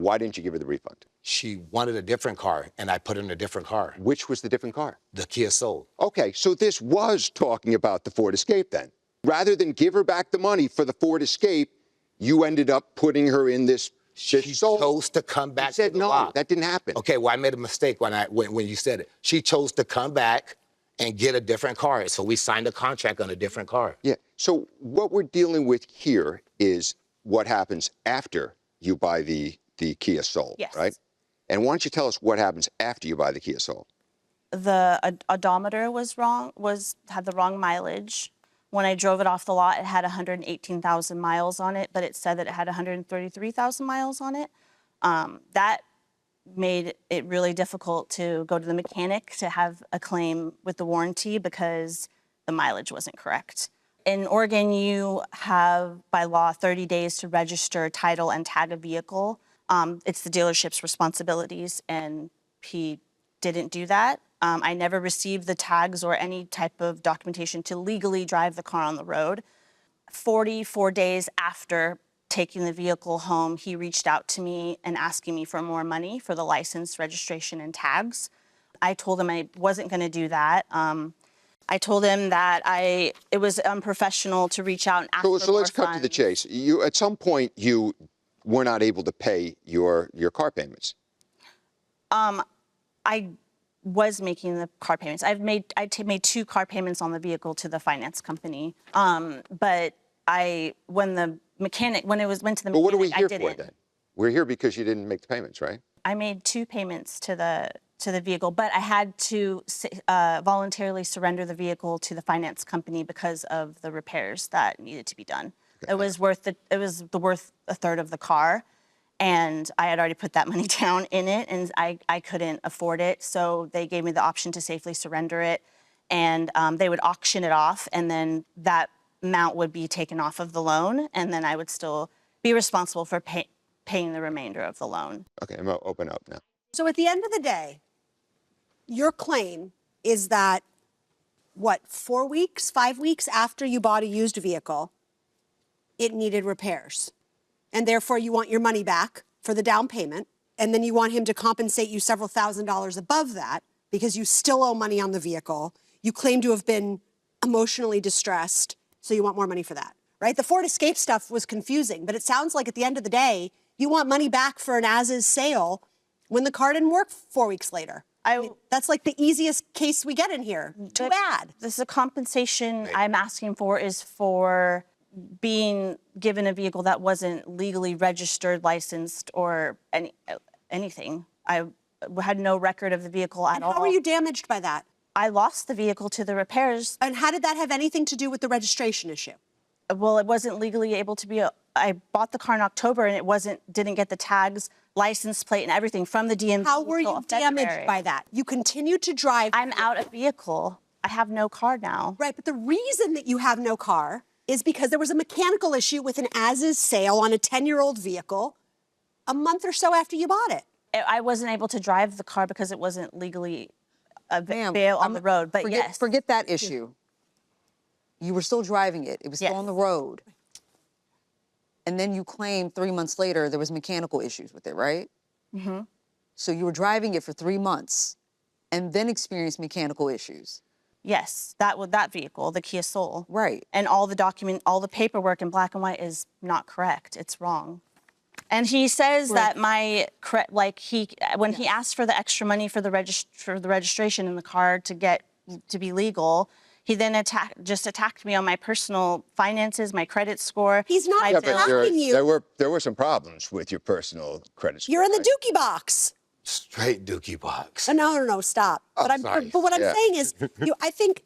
Why didn't you give her the refund? She wanted a different car, and I put her in a different car. Which was the different car? The Kia Soul. Okay, so this was talking about the Ford Escape then. Rather than give her back the money for the Ford Escape, you ended up putting her in this She Soul. chose to come back. You said to the no, lot. that didn't happen. Okay, well, I made a mistake when you said it. She chose to come back and get a different car, so we signed a contract on a different car. Yeah, so what we're dealing with here is what happens after you buy the Kia Soul, Yes. right? And why don't you tell us what happens after you buy the Kia Soul? The odometer was wrong, had the wrong mileage. When I drove it off the lot, it had 118,000 miles on it, but it said that it had 133,000 miles on it. That made it really difficult to go to the mechanic to have a claim with the warranty because the mileage wasn't correct. In Oregon, you have, by law, 30 days to register, title, and tag a vehicle. It's the dealership's responsibilities, and he didn't do that. I never received the tags or any type of documentation to legally drive the car on the road. 44 days after taking the vehicle home, he reached out to me and asking me for more money for the license, registration, and tags. I told him I wasn't going to do that. I told him that it was unprofessional to reach out and ask for more funds. So let's cut to the chase. You, at some point, you were not able to pay your car payments. I was making the car payments. I made 2 car payments on the vehicle to the finance company. But when it went to the mechanic, But what are we I here didn't. for then? We're here because you didn't make the payments, right? I made 2 payments to the vehicle, but I had to voluntarily surrender the vehicle to the finance company because of the repairs that needed to be done. Okay. It was worth a third of the car, and I had already put that money down in it, and I couldn't afford it, so they gave me the option to safely surrender it, and they would auction it off, and then that amount would be taken off of the loan, and then I would still be responsible for paying the remainder of the loan. Okay, I'm going to open up now. So at the end of the day, your claim is that, 4 weeks, 5 weeks after you bought a used vehicle, it needed repairs. And therefore you want your money back for the down payment. And then you want him to compensate you several $1,000s above that because you still owe money on the vehicle. You claim to have been emotionally distressed, so you want more money for that, right? The Ford Escape stuff was confusing, but it sounds like at the end of the day, you want money back for an as-is sale when the car didn't work 4 weeks later. I mean, that's like the easiest case we get in here. Too bad. This is a compensation I'm asking for is for being given a vehicle that wasn't legally registered, licensed, or anything. I had no record of the vehicle at all. How were you damaged by that? I lost the vehicle to the repairs. And how did that have anything to do with the registration issue? Well, it wasn't legally able to be. I bought the car in October, and it didn't get the tags, license plate, and everything from the DMV. How were you damaged by that? You continued to drive. I'm out of vehicle. I have no car now. Right, but the reason that you have no car is because there was a mechanical issue with an as-is sale on a 10-year-old vehicle a month or so after you bought it. I wasn't able to drive the car because it wasn't legally available on the road, but yes. Forget that issue. You were still driving it. It was still on the road. And then you claimed 3 months later there was mechanical issues with it, right? Mm-hmm. So you were driving it for 3 months and then experienced mechanical issues. Yes, that vehicle, the Kia Soul. Right. And all the paperwork in black and white is not correct. It's wrong. And he says that when he asked for the extra money for the registration in the car to be legal, he then attacked me on my personal finances, my credit score. He's not attacking you. There were some problems with your personal credit score. You're in the dookie box. Straight dookie box. No, stop. Oh, But what I'm saying is, I think,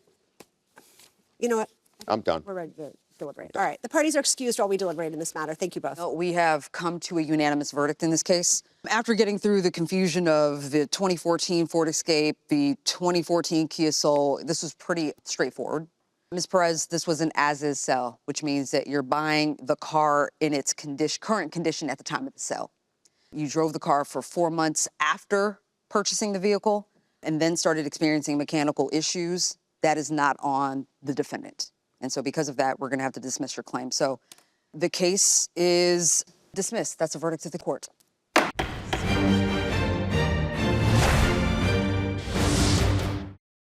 you know what? I'm done. We're ready to deliberate. All right, the parties are excused while we deliberate in this matter. Thank you both. We have come to a unanimous verdict in this case. After getting through the confusion of the 2014 Ford Escape, the 2014 Kia Soul, this was pretty straightforward. Ms. Perez, this was an as-is sale, which means that you're buying the car in its current condition at the time of the sale. You drove the car for 4 months after purchasing the vehicle and then started experiencing mechanical issues. That is not on the defendant. And so because of that, we're going to have to dismiss your claim. So the case is dismissed. That's a verdict of the court.